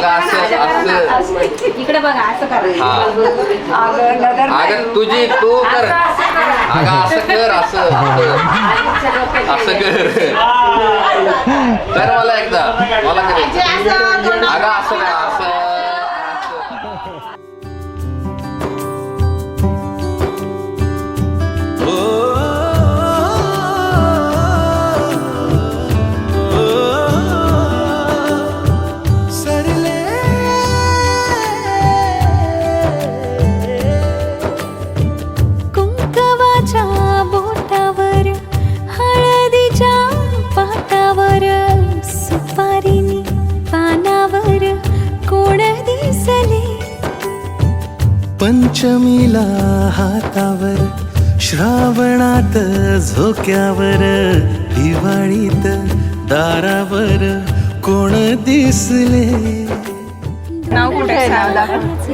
असं इकडे बघा असं करा. अगं तुझी तू कर. अगं असं कर असं कर. कर मला एकदा मला कर. अगं असं नाही असं. पंचमीला हातावर श्रावणात झोक्यावर दिवाळीत दारावर कोण दिसले. नाव कुठे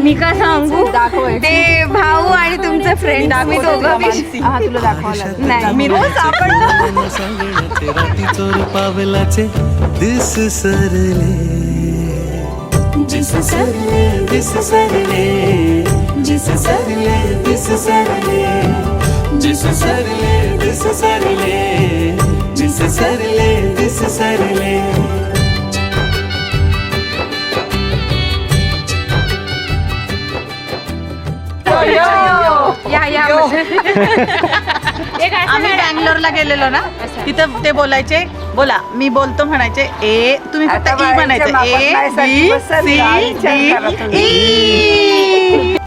मी का सांगू ते भाऊ आणि तुमचे फ्रेंड आम्ही दोघं तुला दाखवलं नाही मी रोज आपण सांगण्याचे राती चोर पावलाचे दिस सरले. जिस सरले दिस सरले. जिस सरले दिस सरले. जिस सरले दिस सरले. जिस सरले दिस सरले. आम्ही बँगलोरला गेलेलो ना तिथं ते बोलायचे बोला मी बोलतो म्हणायचे ए तुम्ही फक्त ई म्हणायचं A B C D E.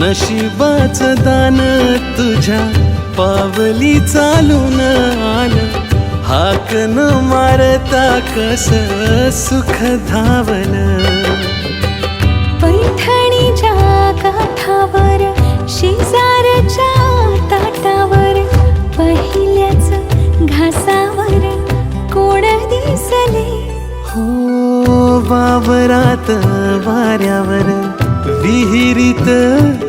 नशिबाचं दान तुझ्या पावली चालून आलं. हाक न मारता कस सुख धावलं. पैठणीच्या काठावर शेजारच्या ताटावर पहिल्याच घासावर कोण दिसले. हो वावरात वाऱ्यावर विहिरीत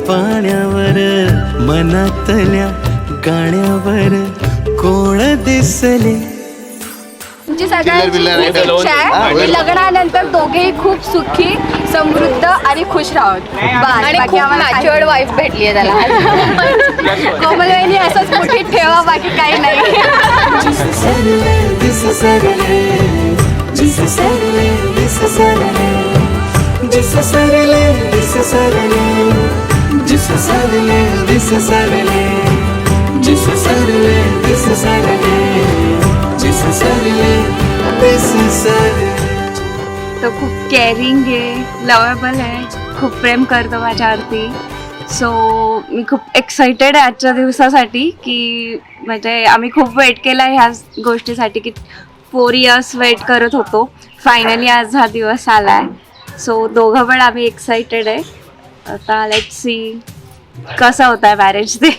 पाण्यावर मनातल्या गाण्यावर कोण दिसले. तुमची सगळ्यांची इच्छा आहे की लग्नानंतर दोघेही खूप सुखी समृद्ध आणि खुश राहोत आणि खूप मॅच्युअर्ड वाईफ भेटली आहे त्याला. कोमलवाहिनी असंच मुठीत ठेवा बाकी काही नाही. जिस सरले दिस सरले. जिस सरले दिस सरले. जिस सरले दिस सरले. जिस सरले दिस सरले. जिस सरले दिस सरले. जिस सरले दिस सरले. तो खूप केअरिंग आहे, लवेबल आहे, खूप प्रेम करतो माझ्यावरती. सो मी खूप एक्सायटेड आहे आजच्या दिवसासाठी की म्हणजे आम्ही खूप वेट केला ह्या गोष्टीसाठी की 4 years वेट करत होतो. फायनली आज हा दिवस आला आहे. सो दोघं पण आम्ही एक्सायटेड आहे. आता लेट्स सी कसं होत आहे मॅरेज ते.